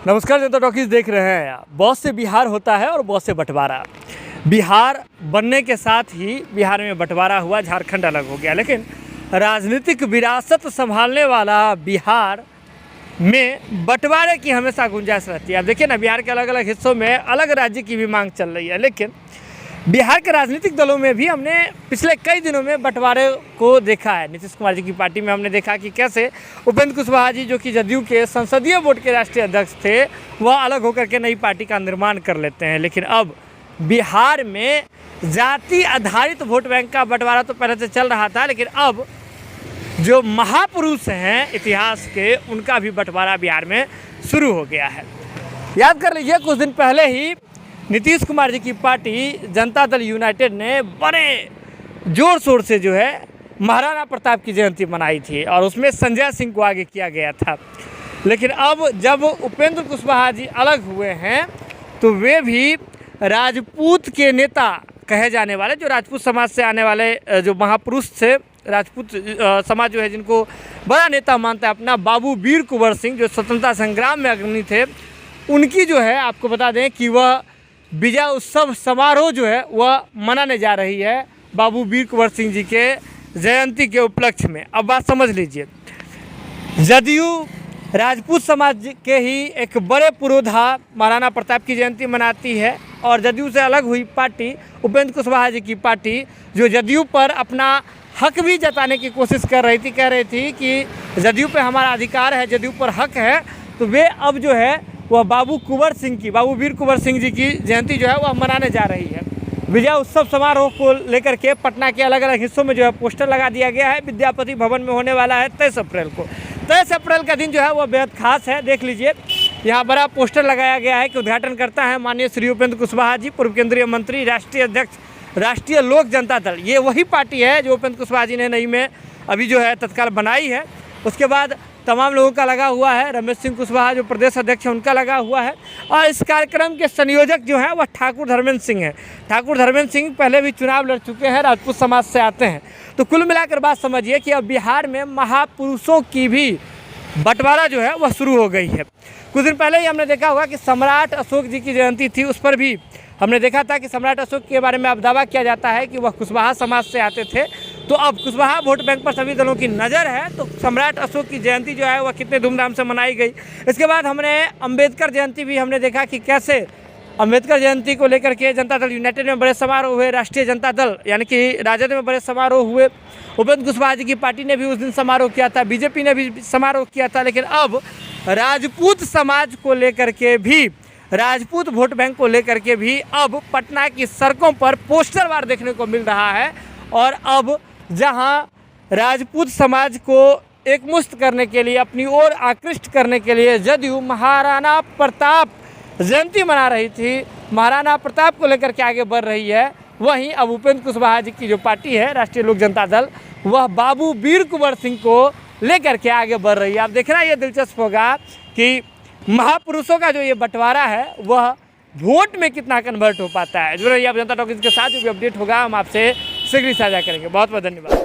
नमस्कार, जनता टॉकीज देख रहे हैं आप। बहुत से बिहार होता है और बहुत से बंटवारा। बिहार बनने के साथ ही बिहार में बंटवारा हुआ, झारखंड अलग हो गया, लेकिन राजनीतिक विरासत संभालने वाला बिहार में बंटवारे की हमेशा गुंजाइश रहती है। अब देखिए ना, बिहार के अलग अलग हिस्सों में अलग राज्य की भी मांग चल रही है, लेकिन बिहार के राजनीतिक दलों में भी हमने पिछले कई दिनों में बंटवारे को देखा है। नीतीश कुमार जी की पार्टी में हमने देखा कि कैसे उपेंद्र कुशवाहा जी, जो कि जदयू के संसदीय बोर्ड के राष्ट्रीय अध्यक्ष थे, वह अलग होकर के नई पार्टी का निर्माण कर लेते हैं। लेकिन अब बिहार में जाति आधारित वोट बैंक का बंटवारा तो पहले से चल रहा था, लेकिन अब जो महापुरुष हैं इतिहास के, उनका भी बंटवारा बिहार में शुरू हो गया है। याद कर लीजिए, कुछ दिन पहले ही नीतीश कुमार जी की पार्टी जनता दल यूनाइटेड ने बड़े जोर शोर से जो है महाराणा प्रताप की जयंती मनाई थी और उसमें संजय सिंह को आगे किया गया था। लेकिन अब जब उपेंद्र कुशवाहा जी अलग हुए हैं तो वे भी राजपूत के नेता कहे जाने वाले, जो राजपूत समाज से आने वाले जो महापुरुष थे, राजपूत समाज जो है जिनको बड़ा नेता मानता है अपना, बाबू वीर कुंवर सिंह, जो स्वतंत्रता संग्राम में अग्रणी थे, उनकी जो है आपको बता दें कि वह विजय उत्सव समारोह जो है वह मनाने जा रही है बाबू वीर कुंवर सिंह जी के जयंती के उपलक्ष्य में। अब बात समझ लीजिए, जदयू राजपूत समाज के ही एक बड़े पुरोधा महाराणा प्रताप की जयंती मनाती है और जदयू से अलग हुई पार्टी उपेंद्र कुशवाहा जी की पार्टी, जो जदयू पर अपना हक भी जताने की कोशिश कर रही थी, कह रही थी कि जदयू पे हमारा अधिकार है, जदयू पर हक है, तो वे अब जो है वह बाबू वीर कुंवर सिंह जी की जयंती जो है वह मनाने जा रही है। विजय उत्सव समारोह को लेकर के पटना के अलग अलग हिस्सों में जो है पोस्टर लगा दिया गया है। विद्यापति भवन में होने वाला है 23 अप्रैल को। 23 अप्रैल का दिन जो है वह बेहद खास है। देख लीजिए, यहाँ बड़ा पोस्टर लगाया गया है कि उद्घाटन करता है माननीय श्री उपेंद्र कुशवाहा जी, पूर्व केंद्रीय मंत्री, राष्ट्रीय अध्यक्ष, राष्ट्रीय लोक जनता दल। ये वही पार्टी है जो उपेंद्र कुशवाहा जी ने नई में अभी जो है तत्काल बनाई है। उसके बाद तमाम लोगों का लगा हुआ है, रमेश सिंह कुशवाहा जो प्रदेश अध्यक्ष हैं उनका लगा हुआ है, और इस कार्यक्रम के संयोजक जो हैं वह ठाकुर धर्मेंद्र सिंह हैं। ठाकुर धर्मेंद्र सिंह पहले भी चुनाव लड़ चुके हैं, राजपूत समाज से आते हैं। तो कुल मिलाकर बात समझिए कि अब बिहार में महापुरुषों की भी बंटवारा जो है वह शुरू हो गई है। कुछ दिन पहले ही हमने देखा होगा कि सम्राट अशोक जी की जयंती थी, उस पर भी हमने देखा था कि सम्राट अशोक के बारे में अब दावा किया जाता है कि वह कुशवाहा समाज से आते थे। तो अब कुशवाहा वोट बैंक पर सभी दलों की नज़र है, तो सम्राट अशोक की जयंती जो है वह कितने धूमधाम से मनाई गई। इसके बाद हमने अम्बेडकर जयंती भी हमने देखा कि कैसे अम्बेडकर जयंती को लेकर के जनता दल यूनाइटेड में बड़े समारोह हुए, राष्ट्रीय जनता दल यानी कि राजद में बड़े समारोह हुए। उपेंद्र कुशवाहा जी की पार्टी ने भी उस दिन समारोह किया था, बीजेपी ने भी समारोह किया था। लेकिन अब राजपूत समाज को लेकर के भी, राजपूत वोट बैंक को लेकर के भी अब पटना की सड़कों पर पोस्टर वार देखने को मिल रहा है। और अब जहां राजपूत समाज को एकमुश्त करने के लिए, अपनी ओर आकृष्ट करने के लिए जदयू महाराणा प्रताप जयंती मना रही थी, महाराणा प्रताप को लेकर के आगे बढ़ रही है, वहीं अब उपेंद्र कुशवाहा जी की जो पार्टी है राष्ट्रीय लोक जनता दल, वह बाबू वीर कुंवर सिंह को लेकर के आगे बढ़ रही है। अब देखना ये दिलचस्प होगा कि महापुरुषों का जो ये बंटवारा है वह वोट में कितना कन्वर्ट हो पाता है। जुड़े रहिए आप जनता टॉकीज के साथ, जो भी अपडेट होगा हम आपसे शीघ्र साझा करेंगे। बहुत बहुत धन्यवाद।